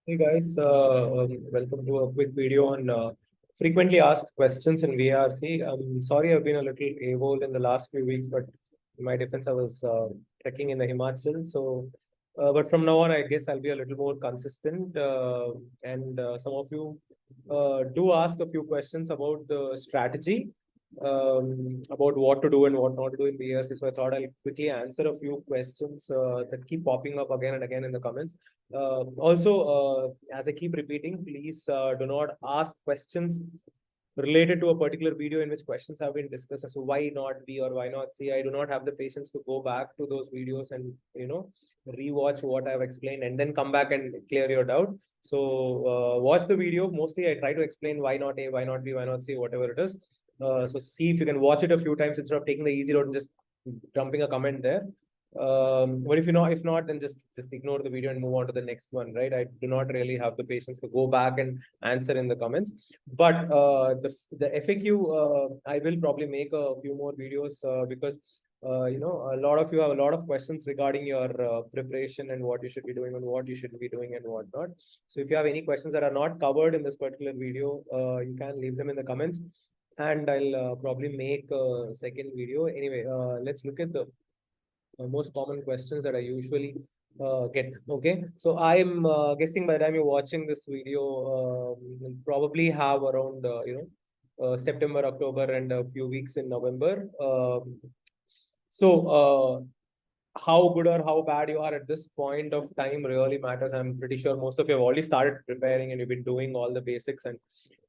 Hey guys, welcome to a quick video on frequently asked questions in VRC. I'm sorry I've been a little AWOL in the last few weeks, but in my defense, I was trekking in the Himachal. But from now on, I guess I'll be a little more consistent. And some of you do ask a few questions about the strategy, about what to do and what not to do in VRC. So I thought I'll quickly answer a few questions that keep popping up again and again in the comments. As I keep repeating, please do not ask questions related to a particular video in which questions have been discussed as to why not B or why not C. I do not have the patience to go back to those videos and rewatch what I've explained and then come back and clear your doubt. So watch the video. Mostly I try to explain why not A, why not B, why not C, whatever it is. So see if you can watch it a few times instead of taking the easy road and just dumping a comment there. But if not, then just ignore the video and move on to the next one, right? I do not really have the patience to go back and answer in the comments. But the FAQ, I will probably make a few more videos because a lot of you have a lot of questions regarding your preparation and what you should be doing and what you should be doing and what not. So if you have any questions that are not covered in this particular video, you can leave them in the comments, and I'll probably make a second video. Anyway, let's look at the most common questions that I usually get. Okay, so I'm guessing by the time you're watching this video, we'll probably have around September, October, and a few weeks in November. So how good or how bad you are at this point of time really matters. I'm pretty sure most of you have already started preparing and you've been doing all the basics. And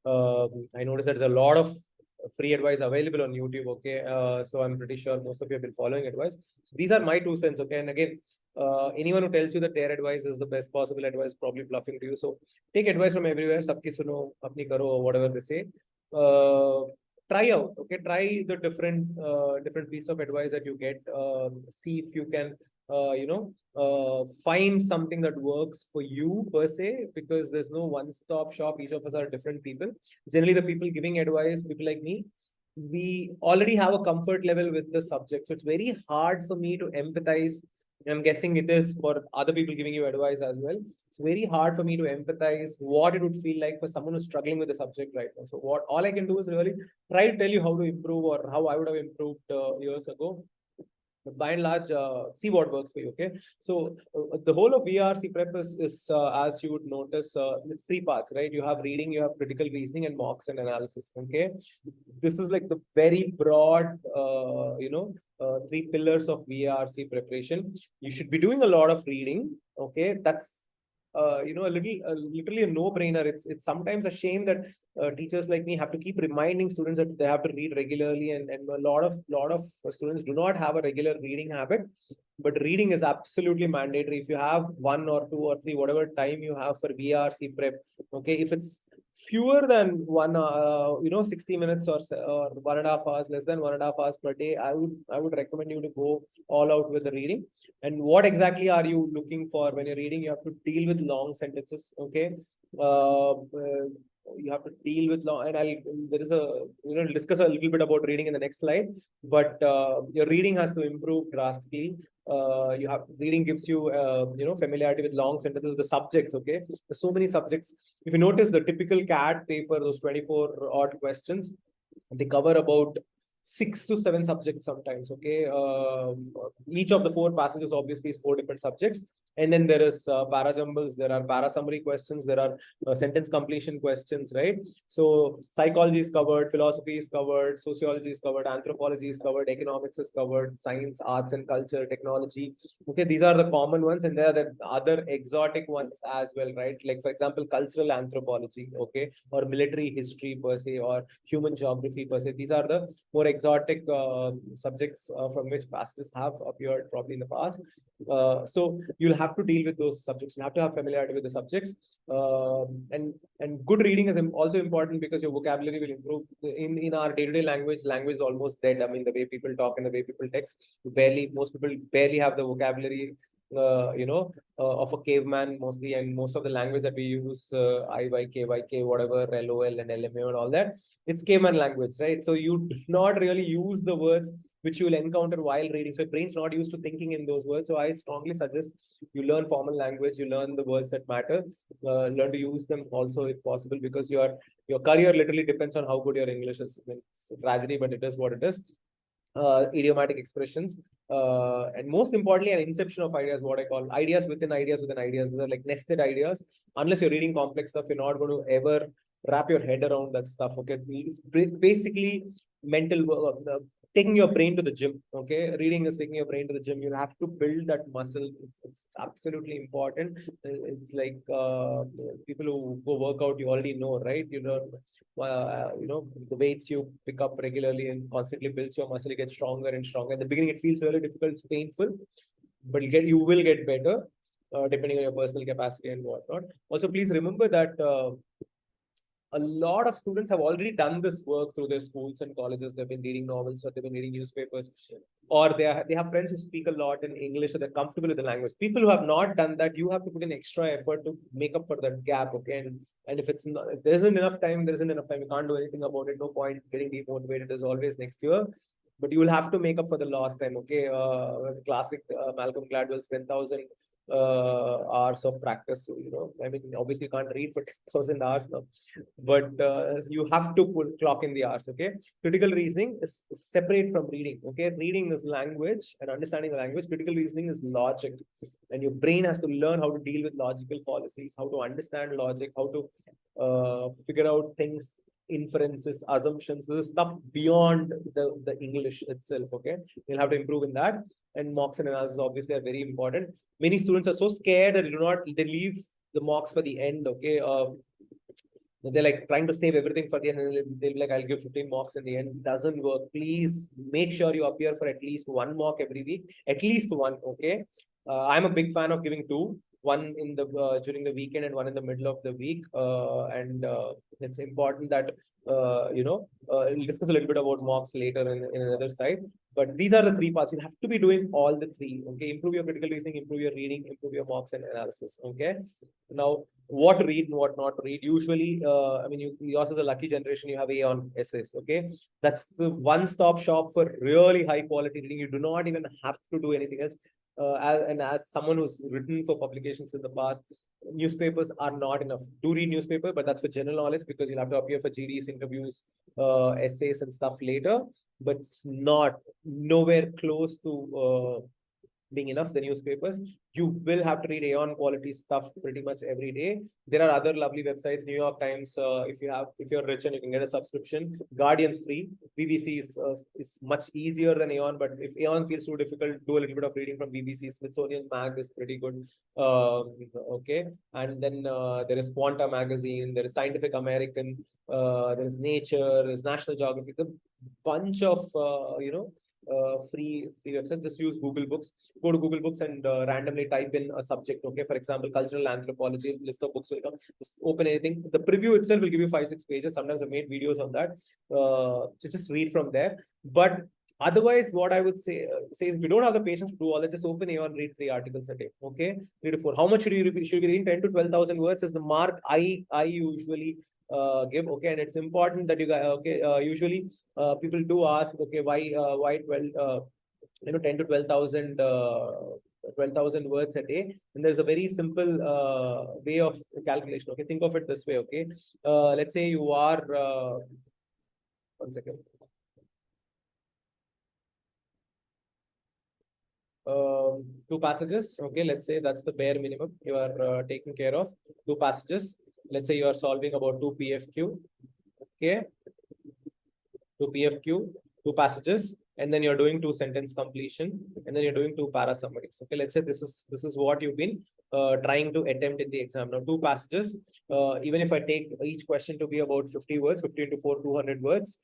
I noticed that there's a lot of free advice available on YouTube. Okay, so I'm pretty sure most of you have been following advice. So these are my 2 cents. Okay, and again, anyone who tells you that their advice is the best possible advice, probably bluffing to you. So take advice from everywhere. Sabki suno, apni karo, whatever they say. Uh, Try out. Okay, try the different piece of advice that you get. See if you can find something that works for you per se, because there's no one-stop shop. Each of us are different people. Generally, the people giving advice, people like me, we already have a comfort level with the subject, so it's very hard for me to empathize. I'm guessing it is for other people giving you advice as well. It's very hard for me to empathize what it would feel like for someone who's struggling with the subject right now. So what all I can do is really try to tell you how to improve or how I would have improved years ago. But by and large, see what works for you. Okay, so the whole of VRC prep is as you would notice, it's 3 parts, right? You have reading, you have critical reasoning, and mocks and analysis. Okay, this is like the very broad, 3 pillars of VRC preparation. You should be doing a lot of reading. Okay, that's literally a no-brainer. It's sometimes a shame that teachers like me have to keep reminding students that they have to read regularly, and a lot of students do not have a regular reading habit. But reading is absolutely mandatory. If you have 1 or 2 or 3, whatever time you have for VRC prep, okay, if it's fewer than 60 minutes or 1.5 hours, less than 1.5 hours per day, I would recommend you to go all out with the reading. And what exactly are you looking for when you're reading? You have to deal with long sentences. Okay, you have to deal with long, and there is discuss a little bit about reading in the next slide. But your reading has to improve drastically. Reading gives you familiarity with long sentences, the subjects. Okay, there's so many subjects. If you notice the typical CAT paper, those 24 odd questions, they cover about 6 to 7 subjects sometimes. Okay, each of the 4 passages obviously is 4 different subjects, and then there is para jumbles, there are para summary questions, there are sentence completion questions, right? So psychology is covered, philosophy is covered, sociology is covered, anthropology is covered, economics is covered, science, arts and culture, technology. Okay, these are the common ones, and there are the other exotic ones as well, right? Like for example, cultural anthropology, okay, or military history per se, or human geography per se. These are the more exotic subjects from which passages have appeared probably in the past. So you'll have to deal with those subjects. You have to have familiarity with the subjects, and good reading is also important because your vocabulary will improve. In our day-to-day language is almost dead. I mean, the way people talk and the way people text, most people barely have the vocabulary of a caveman mostly, and most of the language that we use, IYK, whatever, LOL and LMA and all that, it's caveman language, right? So you do not really use the words which you will encounter while reading. So your brain's not used to thinking in those words. So I strongly suggest you learn formal language, you learn the words that matter, learn to use them also if possible, because your career literally depends on how good your English is. It's a tragedy, but it is what it is. Idiomatic expressions, and most importantly, an inception of ideas, what I call ideas within ideas within ideas. These are like nested ideas. Unless you're reading complex stuff, you're not going to ever wrap your head around that stuff. Okay, it's basically mental taking your brain to the gym. Okay, reading is taking your brain to the gym. You have to build that muscle. It's absolutely important. It's like people who go work out, you already know, right? The weights you pick up regularly and constantly builds your muscle. You get stronger and stronger. At the beginning, it feels really difficult, it's painful, but you will get better, depending on your personal capacity and whatnot. Also, please remember that a lot of students have already done this work through their schools and colleges. They've been reading novels, or they've been reading newspapers, or they have friends who speak a lot in English, so they're comfortable with the language. People who have not done that, you have to put in extra effort to make up for that gap. Okay, and if there isn't enough time, there isn't enough time. You can't do anything about it. No point getting demotivated. There's always next year. But you will have to make up for the lost time. Okay, classic Malcolm Gladwell's 10,000 hours of practice. I mean, obviously you can't read for 10,000 hours now, but you have to clock in the hours. Okay, critical reasoning is separate from reading. Okay, reading is language and understanding the language. Critical reasoning is logic, and your brain has to learn how to deal with logical fallacies, how to understand logic, how to figure out things, inferences, assumptions. This is stuff beyond the English itself. Okay, you'll have to improve in that. And mocks and analysis obviously are very important. Many students are so scared that they leave the mocks for the end. Okay, they're like trying to save everything for the end, and they'll be like, I'll give 15 mocks in the end. It doesn't work. Please make sure you appear for at least one mock every week, at least one. Okay, I'm a big fan of giving two. One in the during the weekend and one in the middle of the week, and it's important that we'll discuss a little bit about mocks later in another side. But these are the three parts. You have to be doing all the three. Okay, improve your critical reasoning, improve your reading, improve your mocks and analysis. Okay, now what to read and what not to read. Usually, I mean, yours is a lucky generation. You have Aeon essays. Okay, that's the one-stop shop for really high quality reading. You do not even have to do anything else. As someone who's written for publications in the past, newspapers are not enough. Do read newspaper, but that's for general knowledge, because you'll have to appear for GDs, interviews, essays and stuff later. But it's nowhere close to being enough. The newspapers, you will have to read Aeon quality stuff pretty much every day. There are other lovely websites. New York Times, if you're rich and you can get a subscription. Guardian's free. BBC is much easier than Aeon, but if Aeon feels too difficult, do a little bit of reading from BBC. Smithsonian Mag is pretty good. Okay, and then there is Quanta magazine, there is Scientific American, there is Nature, there is National Geographic. A bunch of free websites. Just use Google Books. Go to Google Books and randomly type in a subject. Okay, for example, cultural anthropology. List of books will come. Just open anything. The preview itself will give you 5-6 pages. Sometimes I've made videos on that. So just read from there. But otherwise, what I would say is, if you don't have the patience to do all that, just open Aeon, read 3 articles a day. Okay, 3 to 4. How much should you be reading? 10 to 12,000 words is the mark I usually give. Okay, and it's important that you guys, okay, usually people do ask, okay, why 12 10 to 12,000 words a day. And there's a very simple way of calculation. Okay, think of it this way. Okay, let's say you are 1 second. 2 passages. Okay, let's say that's the bare minimum you are taking care of. 2 passages. Let's say you are solving about 2 PFQ. Okay, 2 PFQ, 2 passages, and then you're doing 2 sentence completion, and then you're doing 2 para summaries. Okay, let's say this is what you've been trying to attempt in the exam. Now, 2 passages. Even if I take each question to be about 50 words, 50 into 4, 200 words.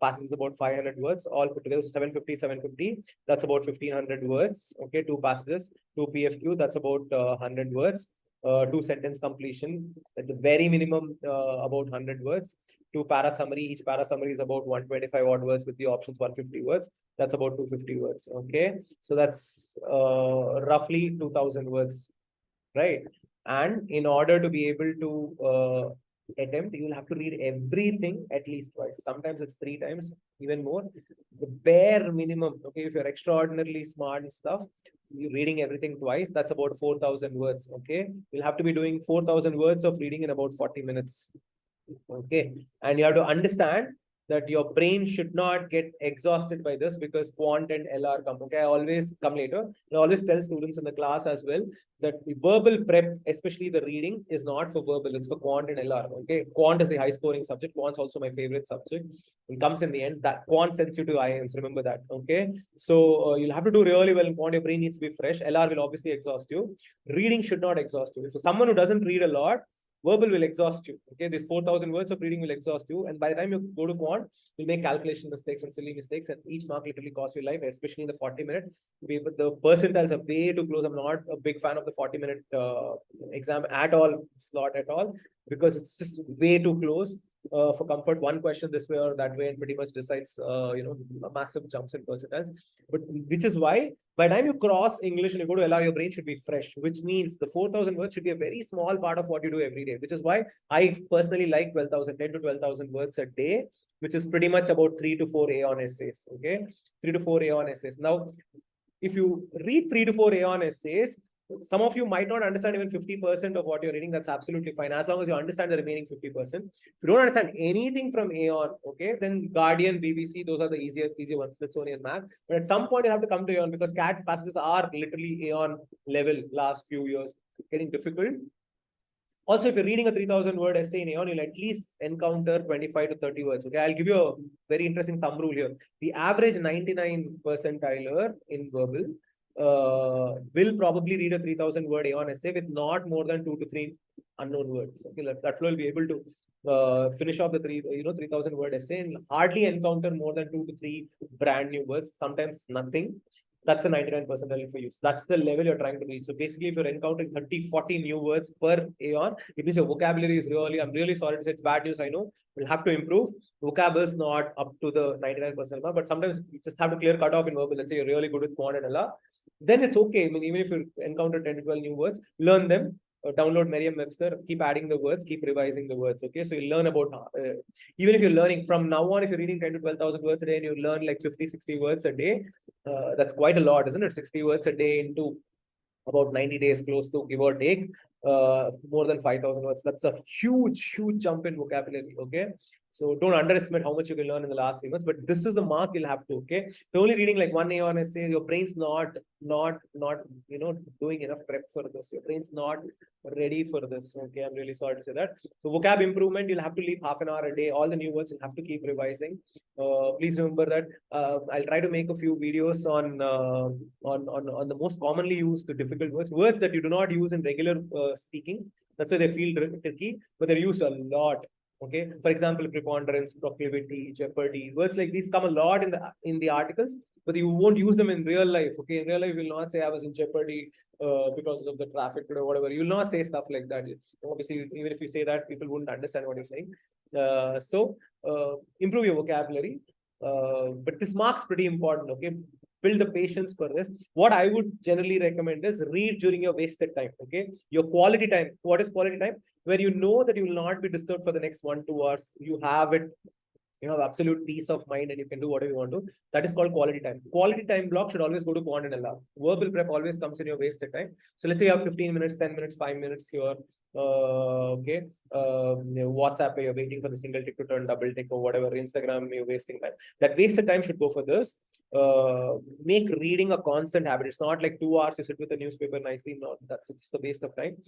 Passages is about 500 words, all put together. So 750, that's about 1500 words. Okay, 2 passages, 2 PFQ, that's about 100 words. 2 sentence completion at the very minimum, about 100 words. 2 para summary. Each para summary is about 125 odd words with the options 150 words. That's about 250 words. Okay. So that's roughly 2000 words, right? And in order to be able to attempt, you will have to read everything at least twice. Sometimes it's 3 times, even more. The bare minimum, okay, if you're extraordinarily smart and stuff, you're reading everything twice, that's about 4,000 words, okay? You'll have to be doing 4,000 words of reading in about 40 minutes, okay? And you have to understand that your brain should not get exhausted by this, because quant and LR come. Okay, I always come later. I always tell students in the class as well that the verbal prep, especially the reading, is not for verbal, it's for quant and LR. Okay, quant is the high scoring subject. Quant's also my favorite subject. It comes in the end. That quant sends you to IIMs, remember that. Okay, so you'll have to do really well in quant. Your brain needs to be fresh. LR will obviously exhaust you. Reading should not exhaust you. If someone who doesn't read a lot, verbal will exhaust you. Okay, this 4,000 words of reading will exhaust you. And by the time you go to quant, you'll make calculation mistakes and silly mistakes. And each mark literally costs you life, especially in the 40-minute. The percentiles are way too close. I'm not a big fan of the 40-minute exam at all, slot at all, because it's just way too close. For comfort, one question this way or that way, and pretty much decides, massive jumps in percentiles. But which is why by the time you cross English and you go to LR, your brain should be fresh, which means the 4,000 words should be a very small part of what you do every day, which is why I personally like 10 to 12,000 words a day, which is pretty much about 3 to 4 Aeon essays. Okay, 3 to 4 Aeon essays. Now, if you read 3 to 4 Aeon essays, some of you might not understand even 50% of what you're reading. That's absolutely fine, as long as you understand the remaining 50%. If you don't understand anything from Aeon, okay, then Guardian, BBC, those are the easier ones, Smithsonian Mac. But at some point, you have to come to Aeon, because CAT passages are literally Aeon level last few years, getting difficult. Also, if you're reading a 3,000 word essay in Aeon, you'll at least encounter 25 to 30 words. Okay, I'll give you a very interesting thumb rule here. The average 99 percentiler in verbal will probably read a 3,000 word Aeon essay with not more than 2 to 3 unknown words. Okay, that flow will be able to finish off the 3,000 word essay and hardly encounter more than 2 to 3 brand new words, sometimes nothing. That's the 99 percentile for you. So that's the level you're trying to reach. So basically, if you're encountering 30, 40 new words per Aeon, it means your vocabulary is really, I'm really sorry to say, it's bad news, I know. We'll have to improve. Vocab is not up to the 99% mark, but sometimes you just have to clear cut off in verbal. Let's say you're really good with quant and LR, then it's okay. I mean, even if you encounter 10 to 12 new words, learn them. Download Merriam-Webster, keep adding the words, keep revising the words. Okay, so you learn about, even if you're learning from now on, if you're reading 10 to 12,000 words a day and you learn like 50, 60 words a day, that's quite a lot, isn't it? 60 words a day into about 90 days, close to, give or take, more than 5,000 words. That's a huge jump in vocabulary. Okay, so don't underestimate how much you can learn in the last 3 months, but this is the mark you'll have to. Okay, if you're only reading like one Aeon essay, your brain's not doing enough prep for this. Your brain's not ready for this. Okay, I'm really sorry to say that. So vocab improvement, you'll have to leave half an hour a day. All the new words you'll have to keep revising. Please remember that I'll try to make a few videos on the most commonly used difficult words that you do not use in regular speaking. That's why they feel tricky, but they're used a lot. Okay, for example, preponderance, proclivity, jeopardy, words like these come a lot in the articles, but you won't use them in real life. Okay, in real life, you will not say I was in jeopardy because of the traffic or whatever. You will not say stuff like that. Obviously, even if you say that, people wouldn't understand what you're saying. So improve your vocabulary. But this mark's pretty important. Okay, build the patience for this. What I would generally recommend is read during your wasted time. Okay, your quality time. What is quality time? Where you know that you will not be disturbed for the next 1-2 hours. You have it. You have absolute peace of mind and you can do whatever you want to. That is called quality time. Quality time block should always go to quant and LR. Verbal prep always comes in your wasted time. So let's say you have 15 minutes, 10 minutes, 5 minutes here. Okay. WhatsApp, you're waiting for the single tick to turn double tick or whatever. Instagram, you're wasting time. That wasted time should go for this. Make reading a constant habit. It's not like 2 hours you sit with a newspaper nicely. No, that's just a waste of time.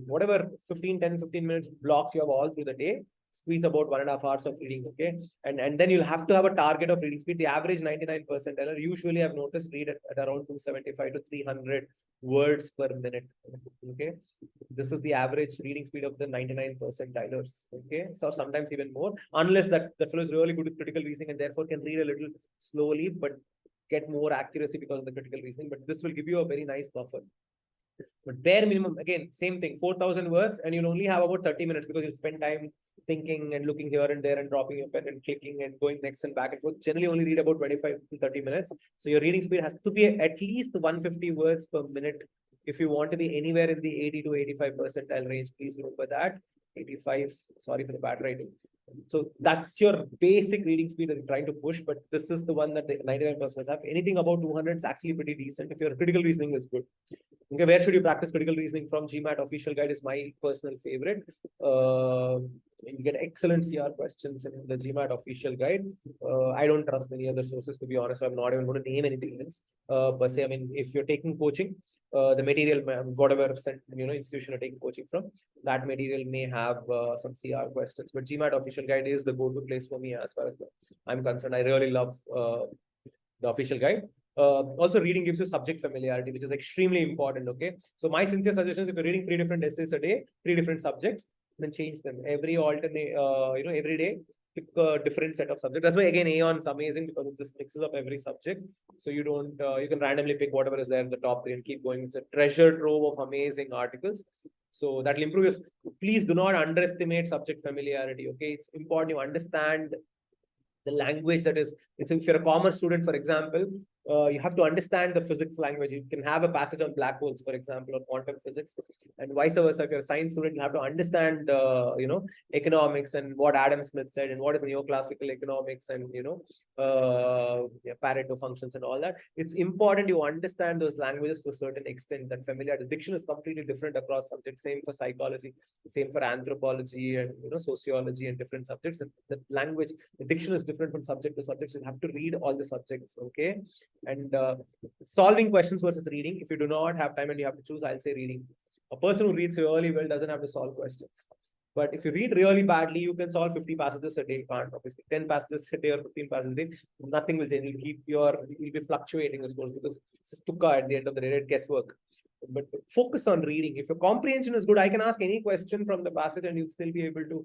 Whatever 15 minutes blocks you have all through the day, squeeze about 1.5 hours of reading. Okay, and then you'll have to have a target of reading speed. The average 99 percentile usually I've noticed read at around 275 to 300 words per minute. Okay, this is the average reading speed of the 99 percentilers. Okay, so sometimes even more, unless that fellow is really good with critical reasoning and therefore can read a little slowly but get more accuracy because of the critical reasoning. But this will give you a very nice buffer. But bare minimum, again, same thing, 4,000 words, and you'll only have about 30 minutes because you'll spend time thinking and looking here and there and dropping your pen and clicking and going next and back and forth. Generally only read about 25 to 30 minutes. So your reading speed has to be at least 150 words per minute. If you want to be anywhere in the 80 to 85 percentile range, please remember that. 85, sorry for the bad writing. So that's your basic reading speed that you're trying to push, but this is the one that the 99% have. Anything above 200 is actually pretty decent if your critical reasoning is good. Okay, where should you practice critical reasoning from? GMAT official guide is my personal favorite. You get excellent CR questions in the GMAT official guide. I don't trust any other sources, to be honest, so I'm not even going to name anything else. But say, I mean, if you're taking coaching, the material, whatever institution you're taking coaching from, that material may have some CR questions. But GMAT official guide is the go-to place for me as far as I'm concerned. I really love the official guide. Also, reading gives you subject familiarity, which is extremely important. Okay, so my sincere suggestion is if you're reading 3 different essays a day, 3 different subjects, then change them every alternate. Every day pick a different set of subjects. That's why again Aeon is amazing because it just mixes up every subject. So you don't you can randomly pick whatever is there in the top 3 and keep going. It's a treasure trove of amazing articles. So that will improve your. Please do not underestimate subject familiarity. Okay, it's important you understand the language that is. It's if you're a commerce student, for example, you have to understand the physics language. You can have a passage on black holes, for example, or quantum physics, and vice versa. If you're a science student, you have to understand, economics and what Adam Smith said and what is neoclassical economics and, Pareto functions and all that. It's important you understand those languages to a certain extent. That familiar. The diction is completely different across subjects. Same for psychology, same for anthropology and, sociology and different subjects. And the language, the diction is different from subject to subject. So you have to read all the subjects. Okay. And solving questions versus reading. If you do not have time and you have to choose, I'll say reading. A person who reads really well doesn't have to solve questions. But if you read really badly, you can solve 50 passages a day. You can't, obviously. 10 passages a day or 15 passages a day. Nothing will change. You'll be fluctuating the scores because it's tuka at the end of the day, guesswork. But focus on reading. If your comprehension is good, I can ask any question from the passage and you'll still be able to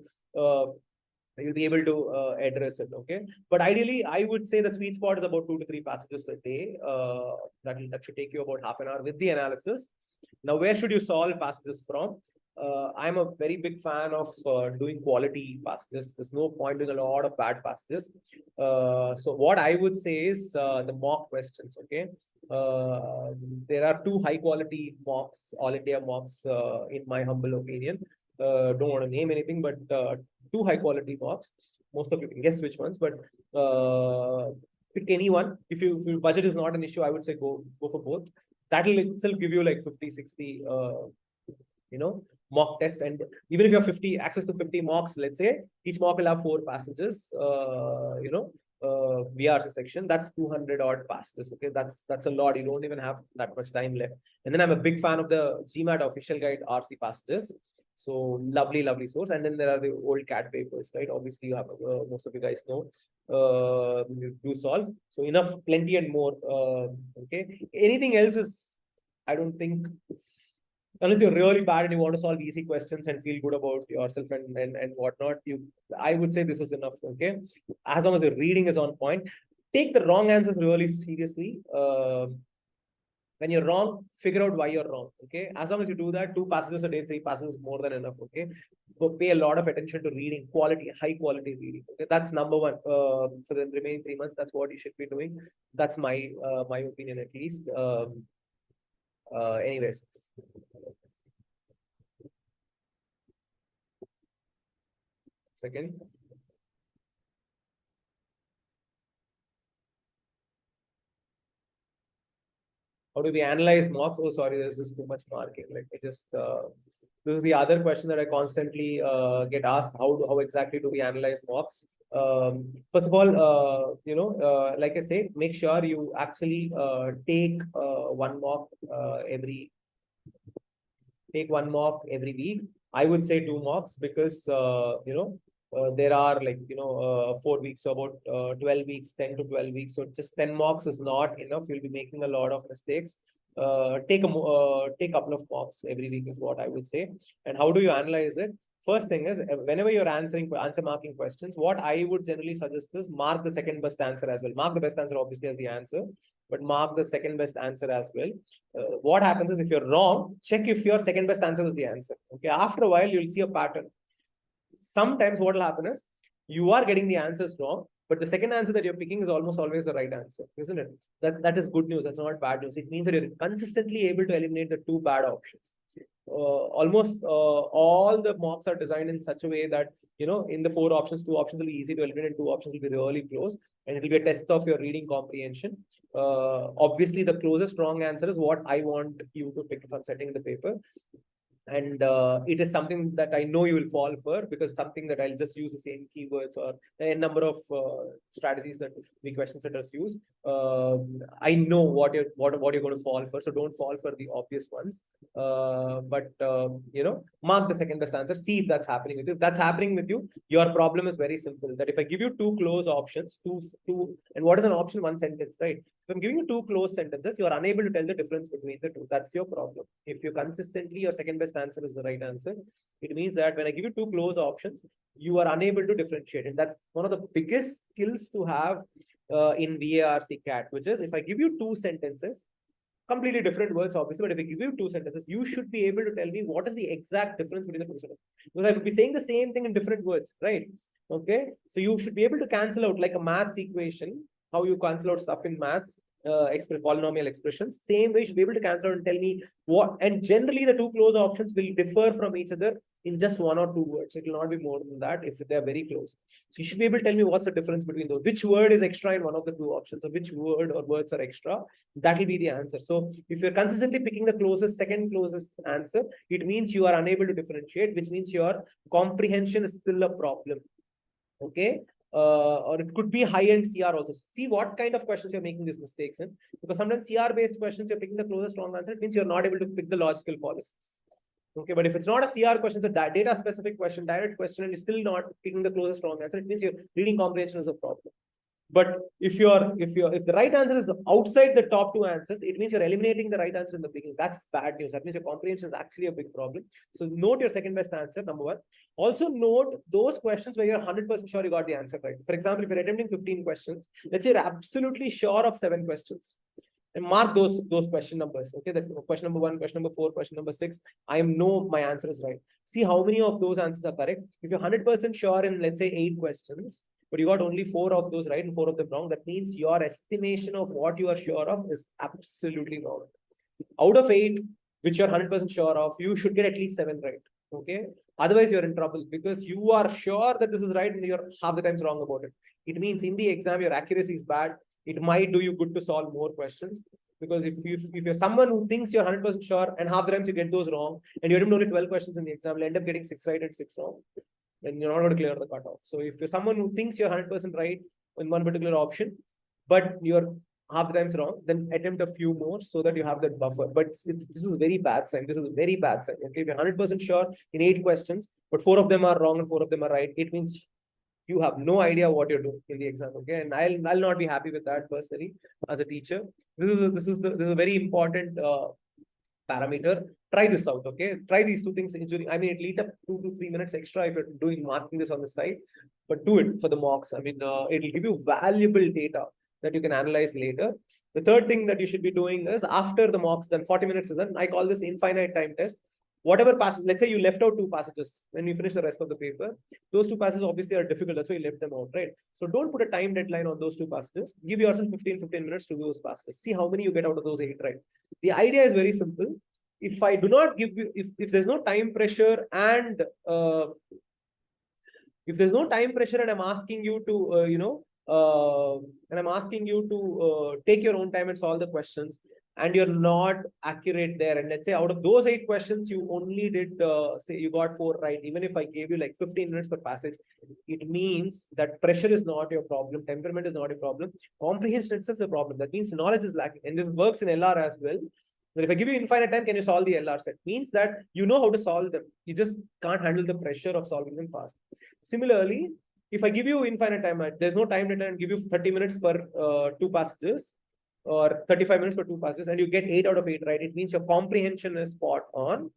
address it. Okay, but ideally I would say the sweet spot is about 2 to 3 passages a day. That should take you about half an hour with the analysis. Now, where should you solve passages from? I'm a very big fan of doing quality passages. There's no point doing a lot of bad passages. So what I would say is the mock questions. Okay, there are 2 high quality mocks, all India mocks, in my humble opinion. Don't want to name anything, but 2 high quality mocks. Most of you can guess which ones, but pick any one. If your budget is not an issue, I would say go for both. That will itself give you like 50, 60, mock tests. And even if you have access to 50 mocks, let's say each mock will have 4 passages, VRC section, that's 200 odd passages. Okay, that's a lot. You don't even have that much time left. And then I'm a big fan of the GMAT official guide RC passages. So lovely source. And then there are the old CAT papers, right? Obviously, you have most of you guys know. You do solve. So enough, plenty and more. Okay. Anything else is, I don't think, unless you're really bad and you want to solve easy questions and feel good about yourself and whatnot, I would say this is enough. Okay. As long as your reading is on point, take the wrong answers really seriously. When you're wrong, figure out why you're wrong. Okay. As long as you do that, 2 passages a day, 3 passages is more than enough. Okay. So pay a lot of attention to reading, high quality reading. Okay. That's number 1. For the remaining 3 months, that's what you should be doing. That's my opinion, at least. Anyways. Second. How do we analyze mocks? Oh, sorry, there's just too much marking. Let me just. This is the other question that I constantly get asked. How exactly do we analyze mocks? First of all, like I say, make sure you actually take one mock every week. I would say 2 mocks because there are like 4 weeks, so about 12 weeks, 10 to 12 weeks. So just 10 mocks is not enough. You'll be making a lot of mistakes. Take a couple of mocks every week is what I would say. And how do you analyze it? first thing is whenever you're answer marking questions, what I would generally suggest is mark the second best answer as well. Mark the best answer obviously as the answer, but mark the second best answer as well. What happens is if you're wrong, check if your second best answer was the answer. Okay, after a while you'll see a pattern. Sometimes what will happen is you are getting the answers wrong, but the second answer that you're picking is almost always the right answer, isn't it? That is good news. That's not bad news. It means that you're consistently able to eliminate the two bad options. Almost all the mocks are designed in such a way that, you know, in the 4 options, 2 options will be easy to eliminate, 2 options will be really close, and it will be a test of your reading comprehension. Obviously, the closest wrong answer is what I want you to pick from setting the paper. And it is something that I know you will fall for, because something that I'll just use the same keywords or a number of strategies that we question setters use. I know what you're going to fall for, so don't fall for the obvious ones. But you know, mark the second best answer. See if that's happening with you. If that's happening with you, your problem is very simple. That if I give you 2 close options, two, and what is an option? 1 sentence, right? If I'm giving you 2 close sentences, you are unable to tell the difference between the two. That's your problem. If you consistently, your second best answer is the right answer, it means that when I give you 2 close options, you are unable to differentiate. And that's one of the biggest skills to have in VARC CAT, which is if I give you 2 sentences, completely different words, obviously, but if I give you 2 sentences, you should be able to tell me what is the exact difference between the 2 sentences. Because I could be saying the same thing in different words, right? Okay, so you should be able to cancel out like a maths equation, how you cancel out stuff in maths, polynomial expressions. Same way, you should be able to cancel out and tell me what. And generally, the 2 close options will differ from each other in just 1 or 2 words. It will not be more than that if they are very close. So you should be able to tell me what's the difference between those. Which word is extra in one of the 2 options, or which word or words are extra. That will be the answer. So if you're consistently picking the second closest answer, it means you are unable to differentiate, which means your comprehension is still a problem. Okay. Or it could be high-end CR also. See what kind of questions you're making these mistakes in. Because sometimes CR-based questions, you're picking the closest wrong answer. It means you're not able to pick the logical policies. Okay, but if it's not a CR question, it's a data-specific question, direct question, and you're still not picking the closest wrong answer, it means your reading comprehension is a problem. But if the right answer is outside the top 2 answers, it means you're eliminating the right answer in the beginning. That's bad news. That means your comprehension is actually a big problem. So note your second best answer, number 1. Also note those questions where you're 100% sure you got the answer right. For example, if you're attempting 15 questions, let's say you're absolutely sure of 7 questions. And mark those question numbers. Okay, that question number 1, question number 4, question number 6. I know my answer is right. See how many of those answers are correct. If you're 100% sure in, let's say, 8 questions, but you got only 4 of those right and 4 of them wrong, that means your estimation of what you are sure of is absolutely wrong. Out of 8, which you're 100% sure of, you should get at least 7 right. Okay. Otherwise, you're in trouble because you are sure that this is right and you're half the times wrong about it. It means in the exam, your accuracy is bad. It might do you good to solve more questions. Because if you're someone who thinks you're 100% sure and half the times you get those wrong, and you're only 12 questions in the exam, you'll end up getting 6 right and 6 wrong, then you're not going to clear the cutoff. So if you're someone who thinks you're 100% right in one particular option, but you're half the times wrong, then attempt a few more so that you have that buffer. But this is very bad sign. This is a very bad sign. Okay, if you're 100% sure in 8 questions, but 4 of them are wrong and 4 of them are right, it means you have no idea what you're doing in the exam. Okay, and I'll not be happy with that personally as a teacher. This is a very important parameter. Try this out. Okay, try these 2 things. I mean, it'll eat up 2 to 3 minutes extra if you're marking this on the side, but do it for the mocks. I mean, it'll give you valuable data that you can analyze later. The third thing that you should be doing is after the mocks, then 40 minutes is done. I call this infinite time test. Whatever passage, let's say you left out 2 passages when you finish the rest of the paper. Those 2 passages obviously are difficult. That's why you left them out, right? So don't put a time deadline on those 2 passages. Give yourself 15 minutes to do those passages. See how many you get out of those 8, right? The idea is very simple. If I do not give you, if there's no time pressure and if there's no time pressure and I'm asking you to, and I'm asking you to take your own time and solve the questions, and you're not accurate there, and let's say out of those 8 questions you only did say you got 4 right, even if I gave you like 15 minutes per passage, it means that pressure is not your problem, temperament is not your problem, comprehension itself is a problem. That means knowledge is lacking, and this works in LR as well. But if I give you infinite time, can you solve the LR set? Means that you know how to solve them. You just can't handle the pressure of solving them fast. Similarly, if I give you infinite time, there's no time deadline, and give you 30 minutes per 2 passages or 35 minutes for 2 passages, and you get 8 out of 8 right, it means your comprehension is spot on.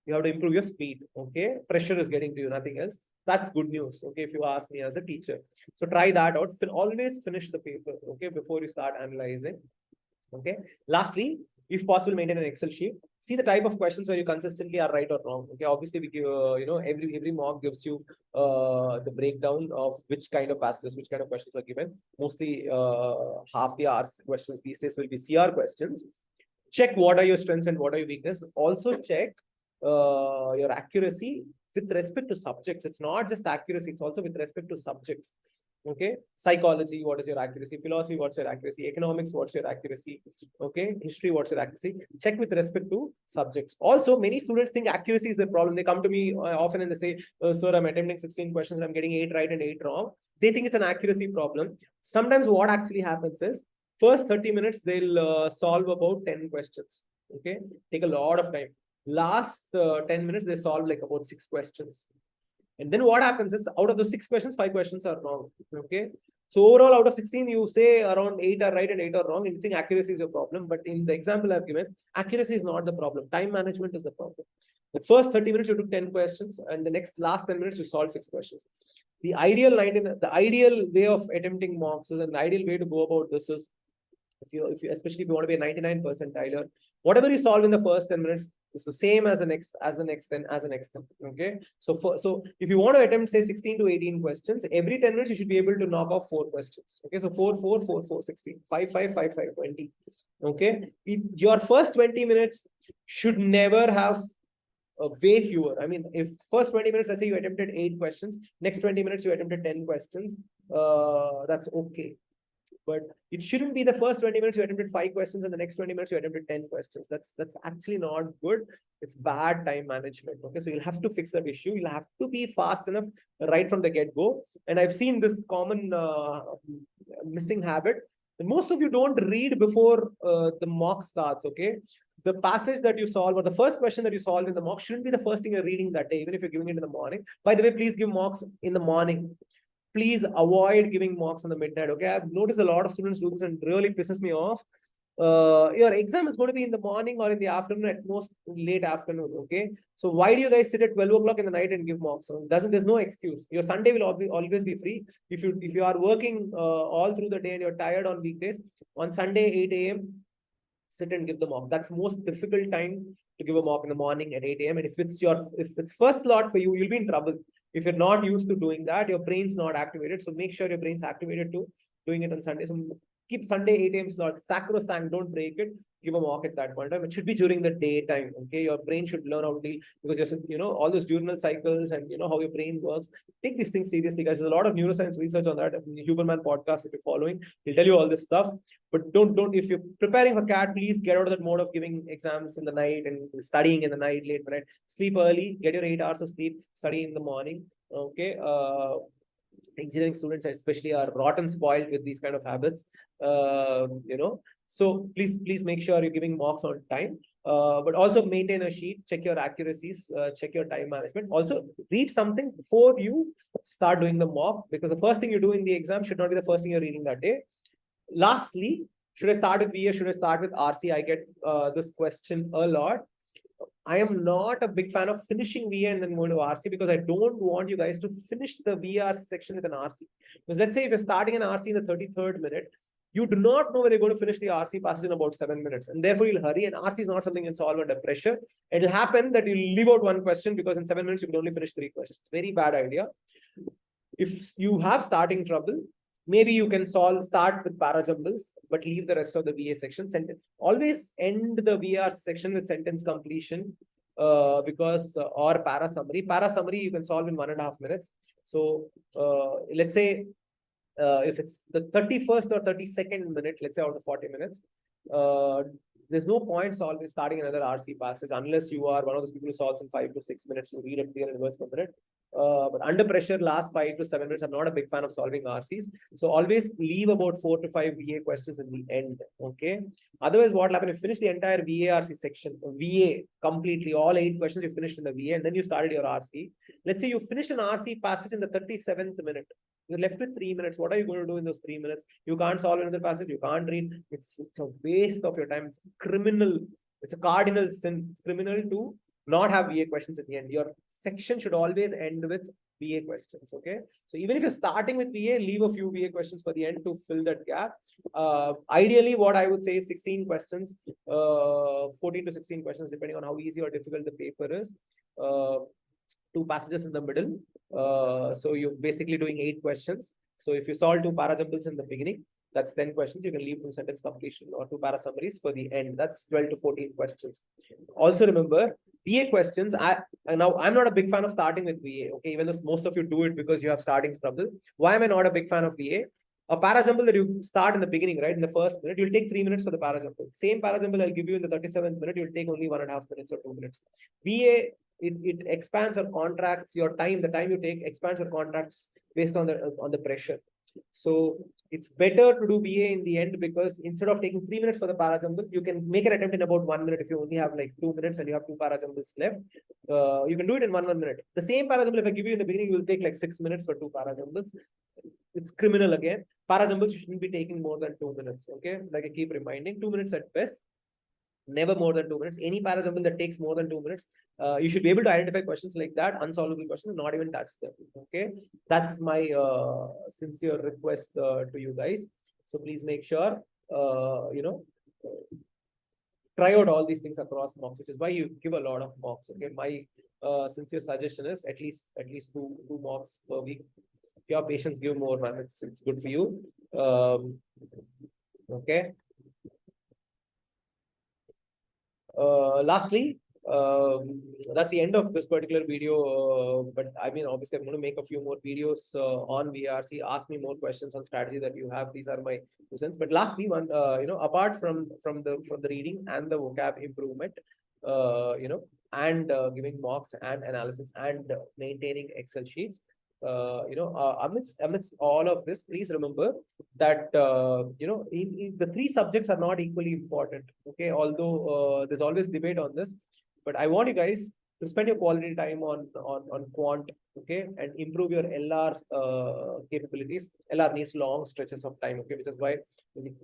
You have to improve your speed. Okay, pressure is getting to you, nothing else. That's good news. Okay, if you ask me as a teacher, so try that out. Always finish the paper, okay, before you start analyzing. Okay, lastly, if possible, maintain an Excel sheet. See the type of questions where you consistently are right or wrong. Okay, obviously we give every mock gives you the breakdown of which kind of passages, which kind of questions are given. Mostly half the hours questions these days will be CR questions. Check what are your strengths and what are your weaknesses. Also check your accuracy with respect to subjects. It's not just accuracy, it's also with respect to subjects. Okay, psychology, what is your accuracy? Philosophy, what's your accuracy? Economics, what's your accuracy? Okay, history, what's your accuracy? Check with respect to subjects. Also, many students think accuracy is the problem. They come to me often and they say, sir, I'm attempting 16 questions, I'm getting 8 right and 8 wrong. They think it's an accuracy problem. Sometimes what actually happens is, first 30 minutes, they'll solve about 10 questions. Okay, take a lot of time. Last 10 minutes, they solve like about 6 questions. And then what happens is, out of the 6 questions, 5 questions are wrong. Okay. So overall, out of 16, you say around 8 are right and 8 are wrong. And you think accuracy is your problem. But in the example I've given, accuracy is not the problem. Time management is the problem. The first 30 minutes, you took 10 questions. And the last 10 minutes, you solved 6 questions. The ideal way of attempting mocks is, an ideal way to go about this is, especially if you want to be a 99 percentiler, whatever you solve in the first 10 minutes is the same as the next 10. Okay, so if you want to attempt say 16 to 18 questions, every 10 minutes you should be able to knock off 4 questions. Okay, so 4 16 5 5 5 5 20. Okay, your first 20 minutes should never have way fewer. I mean, if first 20 minutes, let's say you attempted 8 questions, next 20 minutes you attempted 10 questions, that's okay. But it shouldn't be the first 20 minutes you attempted 5 questions and the next 20 minutes you attempted 10 questions. That's actually not good. It's bad time management. Okay, so you'll have to fix that issue. You'll have to be fast enough right from the get-go. And I've seen this common missing habit. Most of you don't read before the mock starts. Okay, the passage that you solve or the first question that you solve in the mock shouldn't be the first thing you're reading that day, even if you're giving it in the morning. By the way, please give mocks in the morning. Please avoid giving mocks on the midnight. Okay, I've noticed a lot of students do this and it really pisses me off. Your exam is going to be in the morning or in the afternoon, at most late afternoon. Okay, so why do you guys sit at 12 o'clock in the night and give mocks? So there's no excuse. Your Sunday will always be free. If you are working all through the day and you're tired on weekdays, on Sunday 8 a.m. sit and give the mock. That's the most difficult time to give a mock, in the morning at 8 a.m. And if it's first slot for you, you'll be in trouble. If you're not used to doing that, your brain's not activated. So make sure your brain's activated to doing it on Sunday. So keep Sunday 8 a.m. slot sacrosanct. Don't break it. Give a mock at that point of time. It should be during the daytime. Okay, your brain should learn how to deal, because all those diurnal cycles and how your brain works. Take these things seriously, guys. There's a lot of neuroscience research on that. Huberman podcast, if you're following, he'll tell you all this stuff. But don't if you're preparing for CAT, please get out of that mode of giving exams in the night and studying in the night, late night. Sleep early. Get your 8 hours of sleep. Study in the morning. Okay. Engineering students especially are rotten spoiled with these kind of habits. So please make sure you're giving mocks on time. But also maintain a sheet, check your accuracies, check your time management. Also read something before you start doing the mock, because the first thing you do in the exam should not be the first thing you're reading that day. Lastly, should I start with VA? Should I start with RC? I get this question a lot. I am not a big fan of finishing VA and then going to RC, because I don't want you guys to finish the VRC section with an RC. Because let's say if you're starting an RC in the 33rd minute, you do not know when you're going to finish the RC passage in about 7 minutes. And therefore, you'll hurry. And RC is not something you solve under pressure. It'll happen that you'll leave out one question because in 7 minutes, you can only finish 3 questions. Very bad idea. If you have starting trouble, maybe you can start with parajumbles, but leave the rest of the VA section. Always end the VR section with sentence completion, or para summary. Para summary you can solve in 1.5 minutes. So let's say if it's the 31st or 32nd minute, let's say out of 40 minutes, there's no point starting another RC passage unless you are one of those people who solves in 5 to 6 minutes. You read it clear in words per minute. But under pressure, last 5 to 7 minutes, I'm not a big fan of solving RCs. So always leave about 4 to 5 VA questions in the end. Okay. Otherwise, what will happen? If you finish the entire VA RC section, VA completely, all 8 questions you finished in the VA, and then you started your RC. Let's say you finished an RC passage in the 37th minute. You're left with 3 minutes. What are you going to do in those 3 minutes? You can't solve another passage. You can't read. It's a waste of your time. It's criminal. It's a cardinal sin. It's criminal to not have VA questions at the end. Your section should always end with VA questions. Okay. So even if you're starting with VA, leave a few VA questions for the end to fill that gap. Ideally, what I would say is 16 questions, 14 to 16 questions, depending on how easy or difficult the paper is. Two passages in the middle. So you're basically doing 8 questions. So if you solve 2 parajumbles in the beginning, that's 10 questions. You can leave 2 sentence completion or 2 para summaries for the end. That's 12 to 14 questions. Also remember, VA questions. Now I'm not a big fan of starting with VA. Okay, even though most of you do it because you have starting trouble. Why am I not a big fan of VA? A parajumble that you start in the beginning, right? In the first minute, you'll take 3 minutes for the parajumble. Same parajumble I'll give you in the 37th minute, you'll take only 1.5 minutes or 2 minutes. VA, it expands or contracts your time. The time you take expands or contracts based on the pressure. So it's better to do VA in the end, because instead of taking 3 minutes for the parajumble, you can make an attempt in about 1 minute. If you only have like 2 minutes and you have 2 parajumbles left, you can do it in 1 minute. The same parajumble, if I give you in the beginning, you will take like 6 minutes for 2 parajumbles. It's criminal again. Parajumbles shouldn't be taking more than 2 minutes. Okay, like I keep reminding, 2 minutes at best. Never more than 2 minutes. Any parajumble that takes more than 2 minutes, you should be able to identify questions like that, unsolvable questions, not even touch them. Okay, that's my sincere request to you guys. So please make sure try out all these things across mocks, which is why you give a lot of mocks. Okay, my sincere suggestion is at least two mocks per week. If your patients give more, man, it's good for you. Okay. Lastly, that's the end of this particular video. But I mean, obviously, I'm going to make a few more videos on VRC. Ask me more questions on strategy that you have. These are my 2 cents. But lastly, one, apart from the reading and the vocab improvement, and giving mocks and analysis and maintaining Excel sheets. Amidst all of this, please remember that the 3 subjects are not equally important. Okay, although there's always debate on this, but I want you guys to spend your quality time on quant, okay, and improve your LR capabilities. LR needs long stretches of time, okay, which is why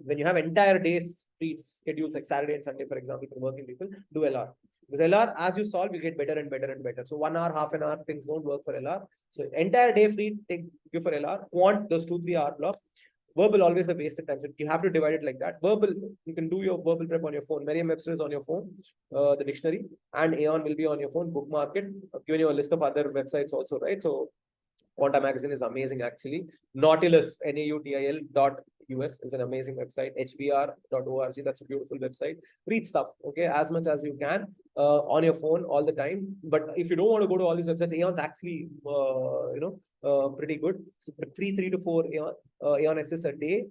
when you have entire days free schedules like Saturday and Sunday, for example, for working people, do LR. Because LR, as you solve, you get better and better and better. So 1 hour, half an hour, things don't work for LR. So entire day free, give for LR. Quant, those 2-3 hour blocks. Verbal, always a wasted time. So you have to divide it like that. Verbal, you can do your verbal prep on your phone. Merriam-Webster is on your phone, the dictionary, and Aeon will be on your phone. Bookmark it. I've given you a list of other websites also, right? So Quanta Magazine is amazing, actually. Nautilus, NAUTIL.US is an amazing website. HBR.org, that's a beautiful website. Read stuff, okay, as much as you can on your phone all the time. But if you don't want to go to all these websites, Aeon's actually, pretty good. So 3 to 4 Aeon essays a day.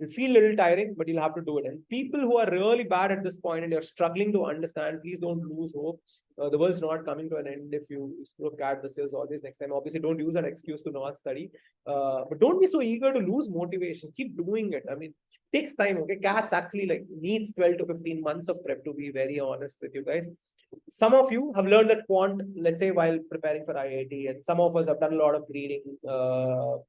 It'll feel a little tiring, but you'll have to do it. And people who are really bad at this point and you're struggling to understand, please don't lose hope. The world's not coming to an end if you look at this year's all this next time. Obviously, don't use an excuse to not study. But don't be so eager to lose motivation. Keep doing it. I mean, it takes time. Okay, CATS actually needs 12 to 15 months of prep, to be very honest with you guys. Some of you have learned that quant, let's say, while preparing for IIT, and some of us have done a lot of reading,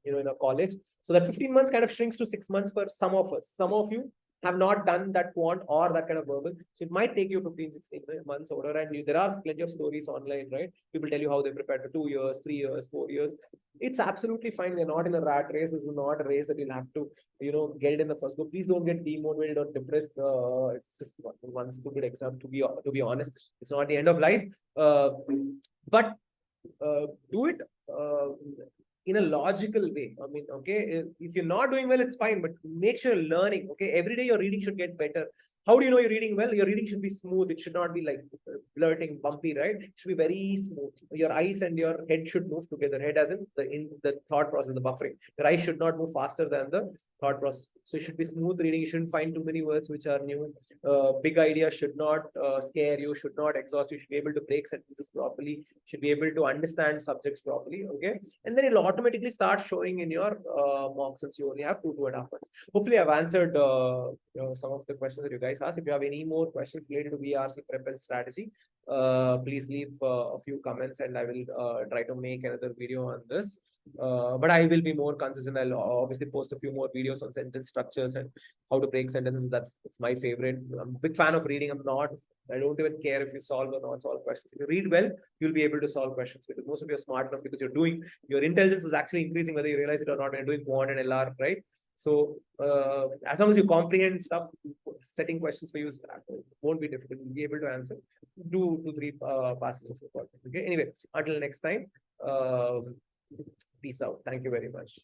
in a college. So that 15 months kind of shrinks to 6 months for some of us. Some of you have not done that quant or that kind of verbal. So it might take you 15, 16 months over. And there are plenty of stories online, right? People tell you how they prepared for 2 years, 3 years, 4 years. It's absolutely fine. They're not in a rat race. This is not a race that you'll have to, get it in the first go. Please don't get demotivated or depressed. It's just one stupid exam, to be honest. It's not the end of life. But do it in a logical way. I mean, okay, if you're not doing well, it's fine, but make sure you're learning. Okay, every day your reading should get better. How do you know you're reading well? Your reading should be smooth. It should not be like blurting, bumpy, right? It should be very smooth. Your eyes and your head should move together. Head as in the thought process, the buffering. Your eyes should not move faster than the thought process. So it should be smooth reading. You shouldn't find too many words which are new. Big ideas should not scare you, should not exhaust you. Should be able to break sentences properly. Should be able to understand subjects properly. Okay, and then it'll automatically start showing in your mocks, since you only have 2.5 months. Hopefully, I've answered some of the questions that you guys guys asked. If you have any more questions related to VRC prep and strategy, please leave a few comments and I will try to make another video on this. But I will be more consistent. I'll obviously post a few more videos on sentence structures and how to break sentences. That's my favorite. I'm a big fan of reading. I don't even care if you solve or not solve questions. If you read well, you'll be able to solve questions because most of you are smart enough because your intelligence is actually increasing whether you realize it or not when you're doing quant and LR, right? So as long as you comprehend stuff, setting questions for you won't be difficult. You'll be able to answer 2 to 3 passes of your question. Okay. Anyway, until next time, peace out. Thank you very much.